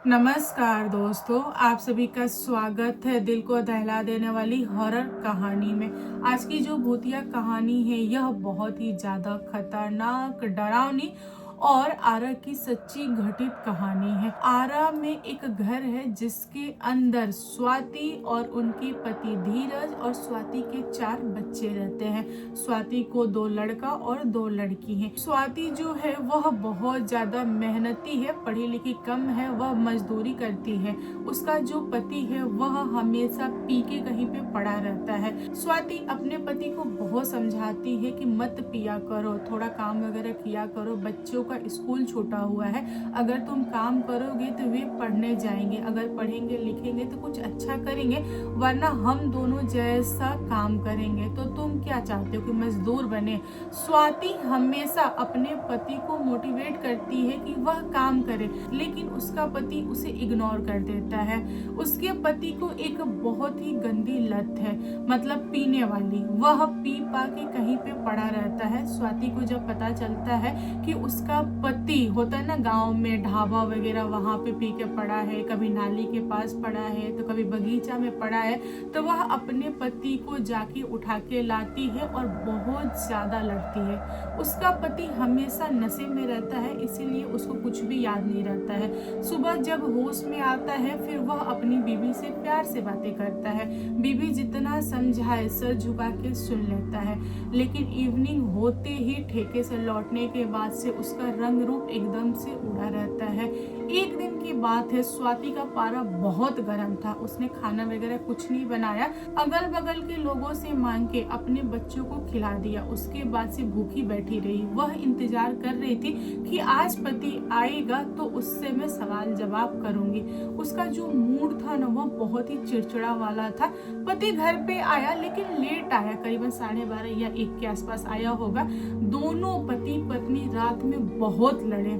नमस्कार दोस्तों, आप सभी का स्वागत है दिल को दहला देने वाली हॉरर कहानी में। आज की जो भूतिया कहानी है यह बहुत ही ज़्यादा खतरनाक, डरावनी और आरा की सच्ची घटित कहानी है। आरा में एक घर है जिसके अंदर स्वाति और उनके पति धीरज और स्वाति के 4 बच्चे रहते हैं। स्वाति को 2 लड़का और 2 लड़की हैं। स्वाति जो है वह बहुत ज्यादा मेहनती है, पढ़ी लिखी कम है, वह मजदूरी करती है। उसका जो पति है वह हमेशा पी के कहीं पे पड़ा रहता है। स्वाति अपने पति को बहुत समझाती है कि मत पिया करो, थोड़ा काम वगैरह किया करो, बच्चों का स्कूल छूटा हुआ है, अगर तुम काम करोगे तो वे पढ़ने जाएंगे, अगर पढ़ेंगे लिखेंगे तो कुछ अच्छा करेंगे, वरना हम दोनों जैसा काम करेंगे। तो तुम क्या चाहते हो कि मजदूर बने? स्वाति हमेशा अपने पति को मोटिवेट करती है कि वह काम करे, लेकिन उसका पति उसे इग्नोर कर देता है। उसके पति को एक बहुत ही गंदी लत है, मतलब पीने वाली। वह पी पा के कहीं पे पड़ा रहता है। स्वाति को जब पता चलता है कि उसका पति होता है ना गांव में ढाबा वगैरह, वहां पे पी के पड़ा है, कभी नाली के पास पड़ा है तो कभी बगीचा में पड़ा है, तो वह अपने पति को जाके उठा के लाती है और बहुत ज्यादा लड़ती है। उसका पति हमेशा नशे में रहता है, इसीलिए उसको कुछ भी याद नहीं रहता है। सुबह जब होश में आता है फिर वह अपनी बीवी से प्यार से बातें करता है। बीवी जितना समझाए सर झुका के सुन लेता है, लेकिन इवनिंग होते ही ठेके से लौटने के बाद से उसका रंग रूप एकदम से उड़ा रहता है। एक दिन की बात है, स्वाति का पारा बहुत गर्म था, उसने खाना वगैरह कुछ नहीं बनाया, अगल बगल के लोगों से मांग के अपने बच्चों को खिला दिया। उसके बाद से भूखी बैठी रही। वह इंतजार कर रही थी कि आज पति आएगा तो उससे मैं सवाल जवाब करूंगी। उसका जो मूड था ना वह बहुत ही चिड़चिड़ा वाला था। पति घर पे आया लेकिन लेट आया, करीबन 12:30 या 1 के आसपास आया होगा। दोनों पति पत्नी रात में बहुत लड़े,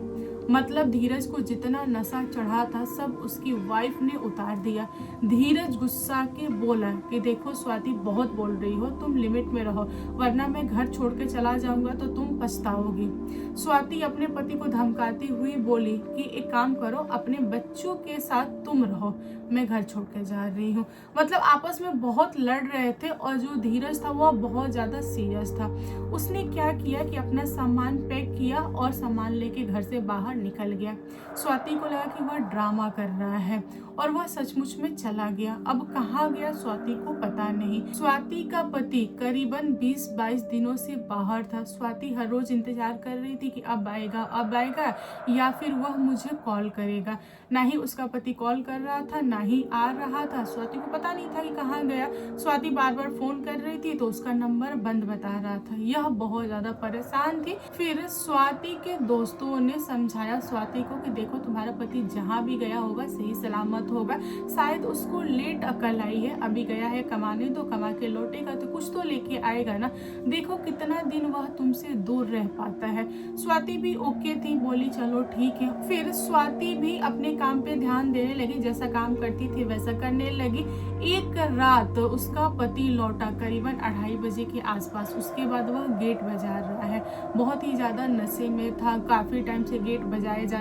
मतलब धीरज को जितना नशा चढ़ा था सब उसकी वाइफ ने उतार दिया। धीरज गुस्सा के बोला कि देखो स्वाति, बहुत बोल रही हो, तुम लिमिट में रहो, वरना मैं घर छोड़ के चला जाऊंगा तो तुम पछताओगी। स्वाति अपने पति को धमकाती हुई बोली कि एक काम करो, अपने बच्चों के साथ तुम रहो, मैं घर छोड़ के जा रही हूँ। मतलब आपस में बहुत लड़ रहे थे और जो धीरज था वह बहुत ज्यादा सीरियस था। उसने क्या किया कि अपना सामान पैक किया और सामान लेके घर से बाहर निकल गया। स्वाति को लगा कि वह ड्रामा कर रहा है और वह सचमुच में चला गया। अब कहाँ गया स्वाति को पता नहीं। स्वाति का पति करीबन 20-22 दिनों से बाहर था। स्वाति हर रोज इंतजार कर रही थी कि अब आएगा या फिर वह मुझे कॉल करेगा। ना ही उसका पति कॉल कर रहा था, ना ही आ रहा था। स्वाति को पता नहीं था कि कहाँ गया। स्वाति बार बार फोन कर रही थी तो उसका नंबर बंद बता रहा था। यह बहुत ज्यादा परेशान थी। फिर स्वाति के दोस्तों ने समझाया स्वाति को कि देखो, तुम्हारा पति जहाँ भी गया होगा सही सलामत होगा, शायद उसको लेट अकल आई है, अभी गया है कमाने, तो कमा के लौटेगा तो कुछ तो लेके आएगा ना, देखो कितना दिन वह तुमसे दूर रह पाता है। स्वाति भी ओके थी, बोली चलो ठीक है। फिर स्वाति भी अपने काम पे ध्यान देने लगी, जैसा काम करती थी वैसा करने लगी। एक रात उसका पति लौटा करीबन 2:30 बजे के आसपास। उसके बाद वह गेट बजा रहा है, बहुत ही ज्यादा नशे में था, काफी टाइम से गेट बजाया जा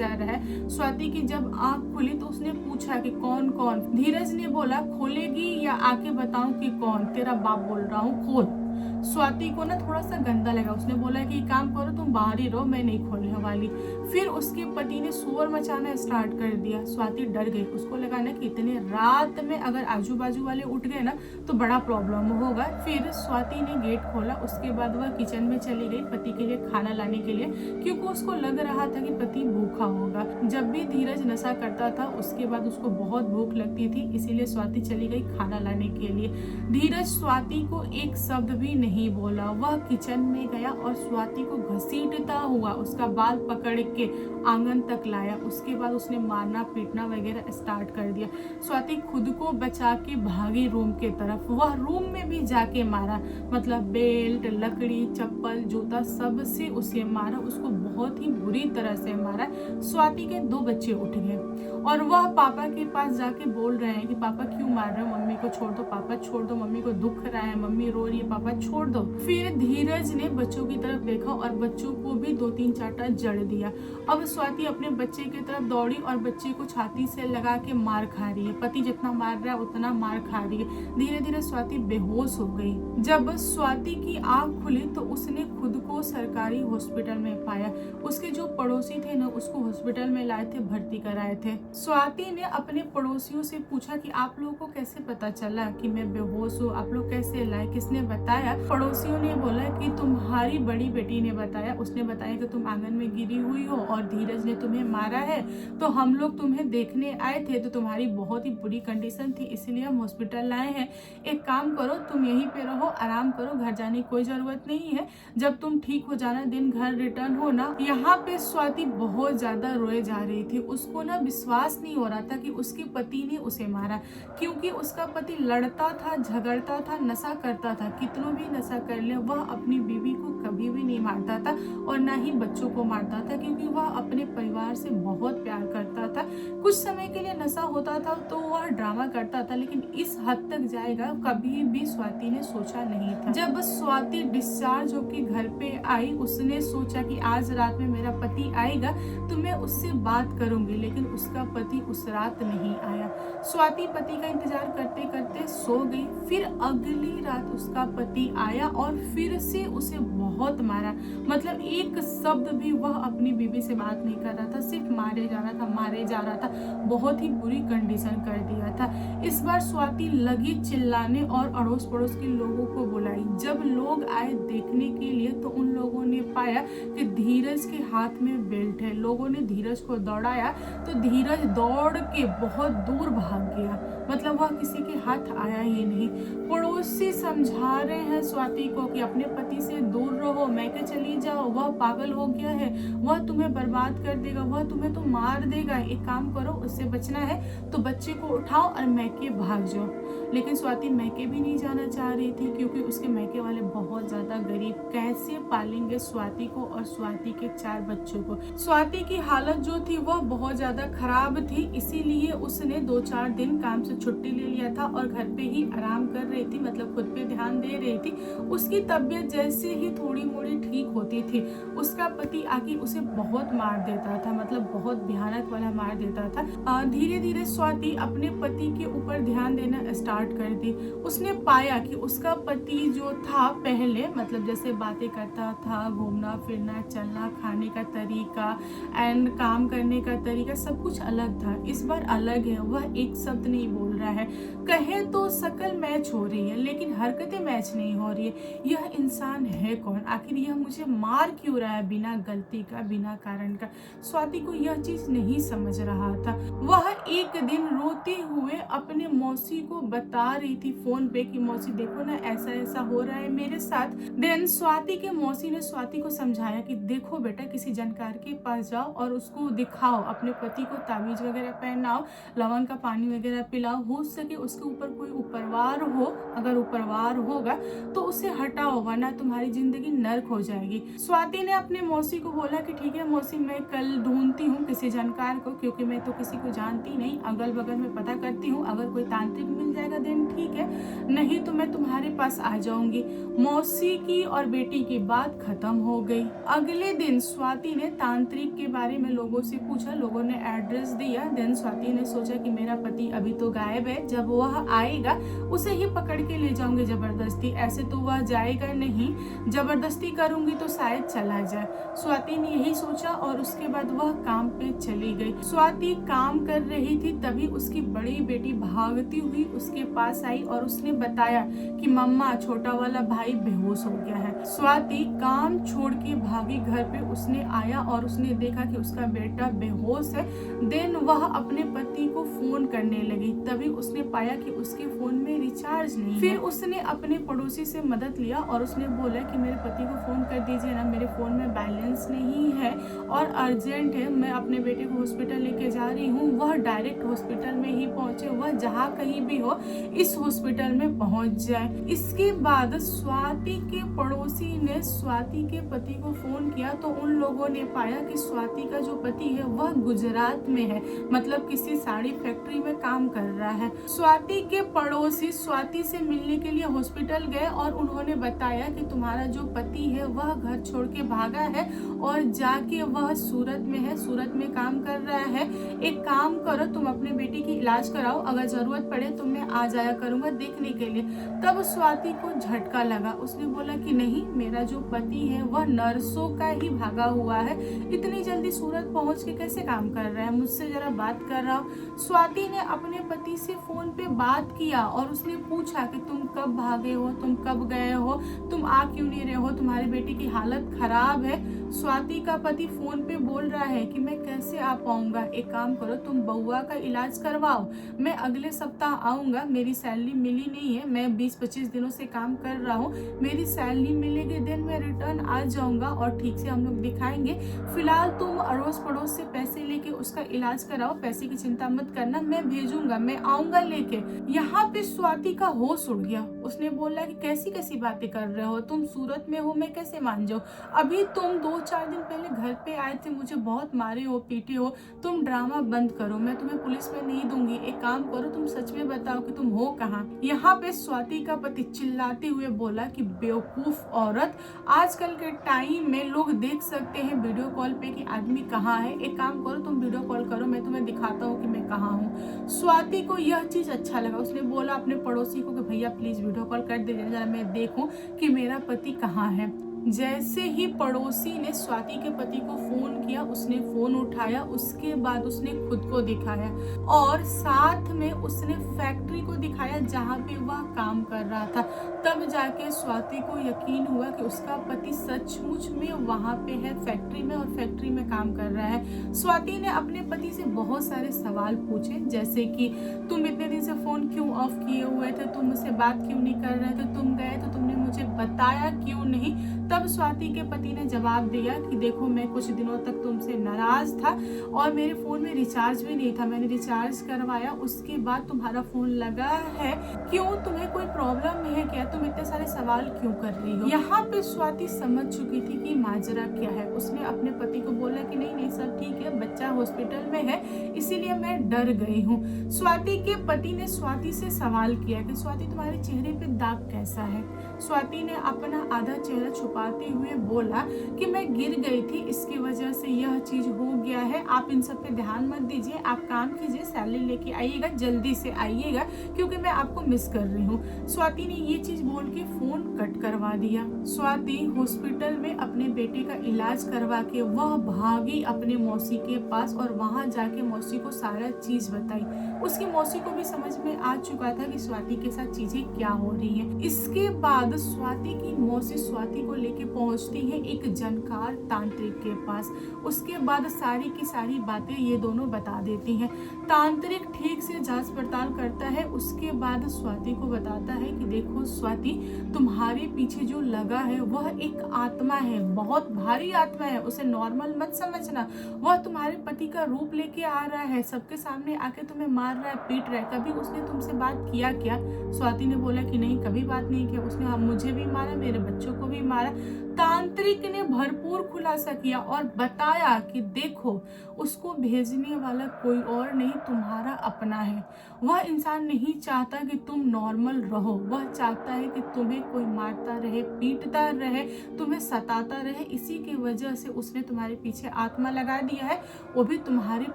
रहा है। स्वाति की जब आंख खुली तो उसने पूछा कि कौन कौन। धीरज ने बोला खोलेगी या आके बताऊं कि कौन? तेरा बाप बोल रहा हूँ, खोल। स्वाति को ना थोड़ा सा गंदा लगा। उसने बोला कि काम करो, तुम बाहर ही रहो, मैं नहीं खोलने वाली। फिर उसके पति ने शोर मचाना स्टार्ट कर दिया। स्वाति डर गई। उसको लगा ना कि इतने रात में अगर आजू बाजू वाले उठ गए ना तो बड़ा प्रॉब्लम होगा। फिर स्वाति ने गेट खोला। उसके बाद वह किचन में चली गई पति के लिए खाना लाने के लिए, क्योंकि उसको लग रहा था कि पति भूखा होगा। जब भी धीरज नशा करता था उसके बाद उसको बहुत भूख लगती थी, इसीलिए स्वाति चली गई खाना लाने के लिए। धीरज स्वाति को एक शब्द भी नहीं बोला। वह किचन में गया और स्वाति को घसीटता हुआ उसका बाल पकड़ के आंगन तक लाया। उसके बाद उसने मारना पीटना वगैरह स्टार्ट कर दिया। स्वाति खुद को बचा के भागी रूम के तरफ। वह रूम में भी जाके मारा, मतलब बेल्ट, लकड़ी, चप्पल, जूता सब से उसे मारा। उसको बहुत ही बुरी तरह से मारा। स्वाति के 2 बच्चे उठ गए और वह पापा के पास जाके बोल रहे हैं कि पापा क्यों मार रहे हो, मम्मी को छोड़ दो, पापा छोड़ दो, मम्मी को दुख रहा है, मम्मी रो रही है, पापा छोड़ छोड़ दो। फिर धीरज ने बच्चों की तरफ देखा और बच्चों को भी 2-3 चाटा जड़ दिया। अब स्वाति अपने बच्चे की तरफ दौड़ी और बच्चे को छाती से लगा के मार खा रही है। पति जितना मार रहा है उतना मार खा रही है। धीरे धीरे स्वाति बेहोश हो गई। जब स्वाति की आंख खुली तो उसने खुद को सरकारी हॉस्पिटल में पाया। उसके जो पड़ोसी थे ना, उसको हॉस्पिटल में लाए थे, भर्ती कराए थे। स्वाति ने अपने पड़ोसियों से पूछा कि आप लोगों को कैसे पता चला कि मैं बेहोश हूँ, आप लोग कैसे लाए, किसने बताया? पड़ोसियों ने बोला कि तुम्हारी बड़ी बेटी ने बताया। उसने बताया कि तुम आंगन में गिरी हुई हो और धीरज ने तुम्हें मारा है, तो हम लोग तुम्हें देखने आए थे, तो तुम्हारी बहुत ही बुरी कंडीशन थी, इसलिए हम हॉस्पिटल लाए हैं। एक काम करो, तुम यहीं पे रहो, आराम करो, घर जाने की कोई जरूरत नहीं है। जब तुम ठीक हो जाना दिन घर रिटर्न हो ना। यहाँ पे स्वाति बहुत ज्यादा रोए जा रही थी। उसको ना विश्वास नहीं हो रहा था कि उसके पति ने उसे मारा, क्योंकि उसका पति लड़ता था, झगड़ता था, नशा करता था। कितना भी नशा कर ले वह अपनी बीवी को कभी भी नहीं मारता था और ना ही बच्चों को मारता था, क्योंकि वह अपने परिवार से बहुत प्यार करता था। कुछ समय के लिए नशा होता था तो वह ड्रामा करता था, लेकिन इस हद तक जाएगा कभी भी स्वाति ने सोचा नहीं था। जब स्वाति डिस्चार्ज होकर घर पे आई, उसने सोचा कि आज रात में मेरा पति आएगा तो मैं उससे बात करूंगी, लेकिन उसका पति उस रात नहीं आया। स्वाति पति का इंतजार करते करते सो गई। फिर अगली रात उसका पति आया और फिर से उसे बहुत मारा। मतलब एक शब्द भी वह अपनी बीवी से बात नहीं कर रहा था, सिर्फ मारे जा रहा था, मारे जा रहा था। बहुत ही बुरी कंडीशन कर दिया था। इस बार स्वाति लगी चिल्लाने और अड़ोस पड़ोस के लोगों को बुलाई। जब लोग आए देखने के लिए तो उन लोगों ने पाया कि धीरज के हाथ में बेल्ट है। लोगों ने धीरज को दौड़ाया तो धीरज दौड़ के बहुत दूर भाग गया। मतलब वह किसी के हाथ आया ही नहीं। पड़ोसी समझा रहे हैं स्वाति को कि अपने पति से दूर रहो, मैके चली जाओ, वह पागल हो गया है, वह तुम्हें बर्बाद कर देगा, वह तुम्हें तो मार देगा। एक काम करो, उससे बचना है तो बच्चे को उठाओ और मैके भाग जाओ। लेकिन स्वाति मैके भी नहीं जाना चाह रही थी, क्योंकि उसके मैके वाले बहुत ज्यादा गरीब, कैसे पालेंगे स्वाति को और स्वाति के 4 बच्चों को। स्वाति की हालत जो थी वह बहुत ज्यादा खराब थी, इसीलिए उसने 2-4 दिन काम से छुट्टी ले लिया था और घर पे ही आराम कर रही थी, मतलब खुद पे ध्यान दे रही थी। उसकी तबीयत जैसे ही थोड़ी मोड़ी ठीक होती थी, उसका पति आके उसे बहुत मार देता था, मतलब बहुत भयानक वाला मार देता था। धीरे धीरे स्वाति अपने पति के ऊपर ध्यान देना स्टार्ट कर दी। उसने पाया कि उसका पति जो था पहले, मतलब जैसे बातें करता था, घूमना फिरना, चलना, खाने का तरीका एंड काम करने का तरीका सब कुछ अलग था। इस बार अलग है, वह एक शब्द नहीं बोल रहा है। कहे तो शकल मैच हो रही है लेकिन हरकतें मैच नहीं हो रही है। यह इंसान है कौन? आखिर यह मुझे मार क्यों रहा है बिना गलती का, बिना कारण का? स्वाति को यह चीज नहीं समझ रहा था। वह एक दिन रोते हुए अपने मौसी को बता रही थी फोन पे कि मौसी देखो ना, ऐसा ऐसा हो रहा है मेरे साथ। देन स्वाति के मौसी ने स्वाति को समझाया कि देखो बेटा, किसी जानकार के पास जाओ और उसको दिखाओ, अपने पति को ताबीज वगैरह पहनाओ, लवंग का पानी वगैरह पिलाओ, हो सके उसके ऊपर कोई उपरवार हो, अगर उपरवार होगा तो उसे हटाओ, वरना तुम्हारी जिंदगी नर्क हो जाएगी। स्वाति ने अपने मौसी को बोला कि ठीक है मौसी, मैं कल ढूंढती हूँ किसी जानकार को, क्योंकि मैं तो किसी को जानती नहीं, अगल बगल में पता करती हूँ, अगर कोई तांत्रिक मिल जाएगा देन ठीक है, नहीं तो मैं तुम्हारे पास आ जाऊंगी। मौसी की और बेटी की बात खत्म हो गई। अगले दिन स्वाति ने तांत्रिक के बारे में लोगों से पूछा, लोगों ने एड्रेस दिया। देन स्वाति ने सोचा कि मेरा पति अभी तो गायब है, जब वह आएगा उसे ही पकड़ के ले जाऊंगी जबरदस्ती, ऐसे तो वह जाएगा नहीं, जबरदस्ती करूंगी तो शायद चला जाए। स्वाति ने यही सोचा और उसके बाद वह काम पे चली गई। स्वाति काम कर रही थी, तभी उसकी बड़ी बेटी भागती हुई उसके पास आई और उसने बताया कि मम्मा, छोटा वाला भाई बेहोश हो गया है। स्वाति काम छोड़ के भागी घर पे। उसने आया और उसने देखा कि उसका बेटा बेहोश है। देन वह अपने पति को फोन करने लगी, तभी उसने पाया कि उसके फोन में रिचार्ज नहीं है। फिर उसने अपने पड़ोसी से मदद लिया और उसने बोला कि मेरे पति को फोन कर दीजिए ना, मेरे फोन में बैलेंस नहीं है और अर्जेंट है, मैं अपने बेटे को हॉस्पिटल लेके जा रही हूँ। वह डायल डायरेक्ट हॉस्पिटल में ही पहुंचे, वह जहाँ कहीं भी हो इस हॉस्पिटल में पहुंच जाए। इसके बाद स्वाति के पड़ोसी ने स्वाति के पति को फोन किया तो उन लोगों ने पाया कि स्वाति का जो पति है वह गुजरात में है, मतलब किसी साड़ी फैक्ट्री में काम कर रहा है। स्वाति के पड़ोसी स्वाति से मिलने के लिए हॉस्पिटल गए और उन्होंने बताया कि तुम्हारा जो पति है वह घर छोड़ के भागा है और जाके वह सूरत में है, सूरत में काम कर रहा है। एक काम करो, तुम अपने बेटी की इलाज कराओ, अगर जरूरत पड़े तो मैं आ जाया करूंगा देखने के लिए। तब स्वाति को झटका लगा, उसने बोला कि नहीं, मेरा जो पति है वह नर्सों का ही भागा हुआ है, इतनी जल्दी सूरत पहुंच के कैसे काम कर रहा है, मुझसे जरा बात कर रहा हो। स्वाति ने अपने पति से फोन पे बात किया और उसने पूछा कि तुम कब भागे हो, तुम कब गए हो, तुम आ क्यों नहीं रहे हो, तुम्हारी बेटी की हालत खराब है। स्वाति का पति फोन पे बोल रहा है कि मैं कैसे आ पाऊंगा, एक काम करो, तुम बउआ का इलाज करवाओ, मैं अगले सप्ताह आऊंगा, मेरी सैलरी मिली नहीं है, मैं 20-25 दिनों से काम कर रहा हूँ, मेरी सैलरी मिलेगी दिन मैं रिटर्न आ जाऊंगा और ठीक से हम लोग दिखाएंगे। फिलहाल तुम अड़ोस पड़ोस से पैसे लेके उसका इलाज कराओ, पैसे की चिंता मत करना, मैं भेजूंगा, मैं आऊंगा लेके। यहाँ पे स्वाति का होश उड़ गया, उसने बोला कि कैसी कैसी बातें कर रहे हो, तुम सूरत में हो, मैं कैसे मान जाऊं, अभी तुम 2-4 दिन पहले घर पे आए थे, मुझे बहुत मारे हो, पीटे हो, तुम ड्रामा बंद करो, मैं तुम्हें पुलिस में नहीं दूंगी, एक काम करो, तुम सच में बताओ कि तुम हो कहाँ। यहाँ पे स्वाति का पति चिल्लाते हुए बोला कि बेवकूफ औरत, आजकल के टाइम में लोग देख सकते हैं वीडियो कॉल पे कि आदमी कहाँ है, एक काम करो, तुम वीडियो कॉल करो, मैं तुम्हें दिखाता हूँ कि मैं कहाँ हूँ। स्वाति को यह चीज अच्छा लगा, उसने बोला अपने पड़ोसी को कि भैया प्लीज वीडियो कॉल कर दीजिए जरा मैं देखूं कि मेरा पति कहाँ है। जैसे ही पड़ोसी ने स्वाति के पति को फोन किया, उसने फोन उठाया, उसके बाद उसने खुद को दिखाया और साथ में उसने फैक्ट्री को दिखाया जहाँ पे वह काम कर रहा था। तब जाके स्वाति को यकीन हुआ कि उसका पति सचमुच में वहाँ पे है फैक्ट्री में और फैक्ट्री में काम कर रहा है। स्वाति ने अपने पति से बहुत सारे सवाल पूछे, जैसे कि तुम इतने दिन से फोन क्यों ऑफ किए हुए थे, तुम मुझसे बात क्यों नहीं कर रहे थे, तुम गए तो तुमने मुझे बताया क्यों नहीं। तब स्वाति के पति ने जवाब दिया कि देखो, मैं कुछ दिनों तक तुमसे नाराज था और मेरे फोन में रिचार्ज भी नहीं था, मैंने रिचार्ज करवाया, उसके बाद तुम्हारा फोन लगा है, क्यों, तुम्हें कोई प्रॉब्लम है क्या, तुम इतने सारे सवाल क्यों कर रही हो। यहाँ पे स्वाति समझ चुकी थी कि माजरा क्या है। उसने अपने पति को बोला कि नहीं नहीं सब ठीक है, बच्चा हॉस्पिटल में है इसीलिए मैं डर गई हूँ। स्वाति के पति ने स्वाति से सवाल किया कि स्वाति तुम्हारे चेहरे पे दाग कैसा है। स्वाति ने अपना आधा चेहरा छुपाते हुए बोला कि मैं गिर गई थी, इसकी वजह से यह चीज हो गया है, आप इन सब पे ध्यान मत दीजिए, आप काम कीजिए, सैलरी लेके आइएगा, जल्दी से आइएगा क्योंकि मैं आपको मिस कर रही हूँ। स्वाति ने ये चीज बोल के फोन कट करवा दिया। स्वाति हॉस्पिटल में अपने बेटे का इलाज करवा के वह भागी अपने मौसी के पास और वहां जाके मौसी को सारा चीज बताई। उसकी मौसी को भी समझ में आ चुका था कि स्वाति के साथ चीजें क्या हो रही है। इसके बाद स्वाति की मौसी स्वाति को लेके पहुंचती है एक जानकार तांत्रिक के पास। उसके बाद सारी की सारी बातें ये दोनों बता देती हैं। तांत्रिक ठीक से जांच पड़ताल करता है, उसके बाद स्वाति को बताता है कि देखो स्वाति, तुम्हारे पीछे जो लगा है वह एक आत्मा है, बहुत भारी आत्मा है, उसे नॉर्मल मत समझना, वह तुम्हारे पति का रूप लेके आ रहा है, सबके सामने आके तुम्हें मार रहा है, पीट रहा है। कभी उसने तुमसे बात किया क्या? स्वाति ने बोला कि नहीं, कभी बात नहीं किया, उसने मुझे भी मारा, मेरे बच्चों को भी मारा। तांत्रिक ने भरपूर खुलासा किया और बताया कि देखो, उसको भेजने वाला कोई और नहीं, तुम्हारा अपना है। वह इंसान नहीं चाहता कि तुम नॉर्मल रहो, वह चाहता है कि तुम्हें कोई मारता रहे, पीटता रहे, तुम्हें सताता रहे। इसी की वजह से उसने तुम्हारे पीछे आत्मा लगा दिया है, वो भी तुम्हारे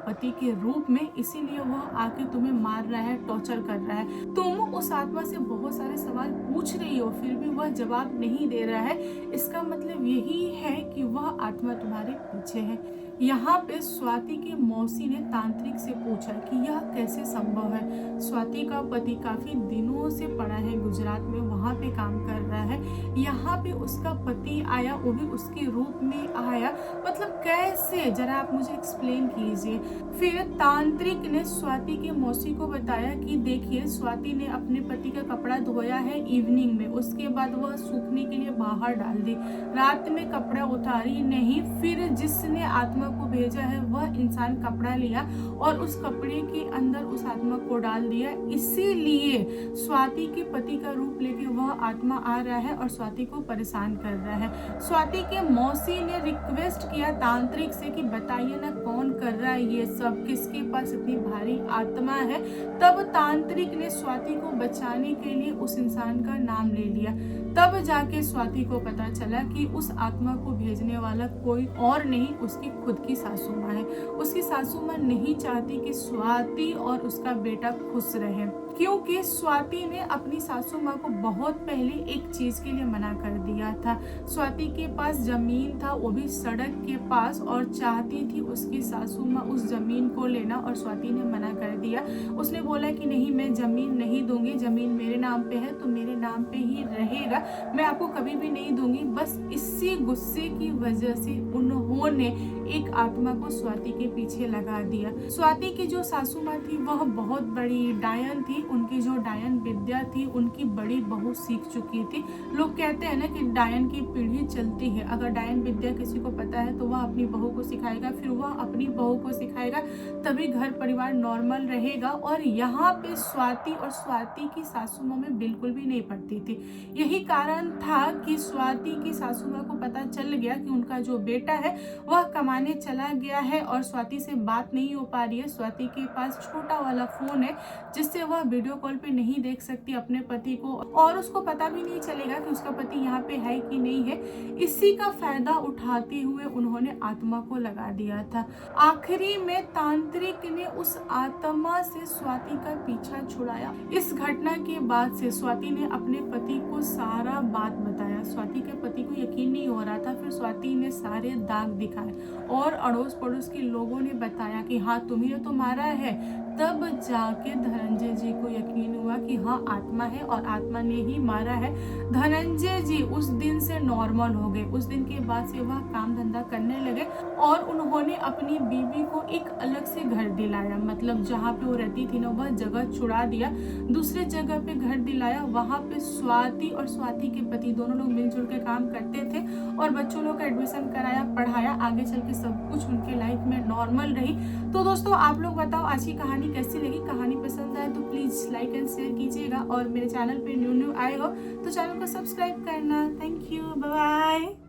पति के रूप में, इसीलिए वह आके तुम्हें मार रहा है, टॉर्चर कर रहा है। तुम उस आत्मा से बहुत सारे सवाल पूछ रही हो, फिर भी वह जवाब नहीं दे रहा है। इसका मतलब यही है कि वह आत्मा तुम्हारे पीछे है। यहाँ पे स्वाति की मौसी ने तांत्रिक से पूछा कि यह कैसे संभव है। स्वाति का पति काफी दिनों से पड़ा है गुजरात में, वहाँ पे काम कर रहा है, यहाँ पे उसका पति आया, वो भी उसके रूप में आया, मतलब कैसे, जरा आप मुझे एक्सप्लेन कीजिए। फिर तांत्रिक ने स्वाति की मौसी को बताया कि देखिए, स्वाति ने अपने पति का कपड़ा धोया है इवनिंग में, उसके बाद वह सूखने के लिए बाहर डाल दी, रात में कपड़ा उतारी नहीं। फिर जिसने आत्मा आत्मा को भेजा है वह इंसान कपड़ा लिया और उस कपड़े के अंदर उस आत्मा को डाल दिया। इसीलिए स्वाति के पति का रूप लेके वह आत्मा आ रहा है और स्वाति को परेशान कर रहा है। स्वाति के मौसी ने रिक्वेस्ट किया तांत्रिक से कि बताइए ना कौन कर रहा है ये सब, किसके पास इतनी भारी आत्मा है। तब तांत्रिक ने स्वाति को बचाने के लिए उस इंसान का नाम ले लिया। तब जाके स्वाति को पता चला कि उस आत्मा को भेजने वाला कोई और नहीं, उसकी खुद की सासू माँ है। उसकी सासू माँ नहीं चाहती कि स्वाति और उसका बेटा खुश रहे, क्योंकि स्वाति ने अपनी सासू माँ को बहुत पहले एक चीज के लिए मना कर दिया था। स्वाति के पास जमीन था, वो भी सड़क के पास, और चाहती थी उसकी सासू माँ उस जमीन को लेना, और स्वाति ने मना कर दिया। उसने बोला कि नहीं, मैं जमीन नहीं दूंगी, जमीन मेरे नाम पे है तो मेरे नाम पे ही रहेगा, मैं आपको कभी भी नहीं दूंगी। बस इसी गुस्से की वजह से उन्होंने एक आत्मा को स्वाति के पीछे लगा दिया। स्वाति की जो सासू माँ थी वह बहुत बड़ी डायन थी, उनकी जो डायन विद्या थी उनकी बड़ी बहू सीख चुकी थी। लोग कहते हैं ना कि डायन की पीढ़ी चलती है, अगर डायन विद्या किसी को पता है तो वह अपनी बहू को सिखाएगा, फिर वह अपनी बहू को सिखाएगा, तभी घर परिवार नॉर्मल रहेगा। और यहाँ पे स्वाति और स्वाति की सासू माँ में बिल्कुल भी नहीं पड़ती थी। यही कारण था कि स्वाति की सासू माँ को पता चल गया कि उनका जो बेटा है वह कमाने चला गया है और स्वाति से बात नहीं हो पा रही है। स्वाति के पास छोटा वाला फोन है जिससे वह वीडियो कॉल पे नहीं देख सकती अपने पति को, और उसको पता भी नहीं चलेगा कि उसका पति यहाँ पे है कि नहीं है। इसी का फायदा उठाते हुए उन्होंने आत्मा को लगा दिया था। आखिरी में तांत्रिक ने उस आत्मा से स्वाति का पीछा छुड़ाया। इस घटना के बाद से स्वाति ने अपने पति को सारा बात बताया। स्वाति के पति को यकीन नहीं हो रहा था। फिर स्वाति ने सारे दाग दिखाए और अड़ोस पड़ोस के लोगों ने बताया कि हाँ तुम्ही ने तो मारा है। तब जाके धनंजय जी को यकीन हुआ कि हाँ आत्मा है और आत्मा ने ही मारा है। धनंजय जी उस दिन से नॉर्मल हो गए। उस दिन के बाद से वह काम धंधा करने लगे और उन्होंने अपनी बीवी को एक अलग से घर दिलाया, मतलब जहाँ पे वो रहती थी ना वह जगह छुड़ा दिया, दूसरे जगह पे घर दिलाया। वहाँ पे स्वाति और स्वाति के पति दोनों लोग मिलजुल के काम करते थे और बच्चों लोग का एडमिशन कराया, पढ़ाया, आगे चल के सब कुछ उनके लाइफ में नॉर्मल रही। तो दोस्तों आप लोग बताओ आज की कहानी कैसी लगी। कहानी पसंद आए तो प्लीज लाइक एंड शेयर कीजिएगा और मेरे चैनल पे न्यू आए हो तो चैनल को सब्सक्राइब करना। Thank you, bye bye.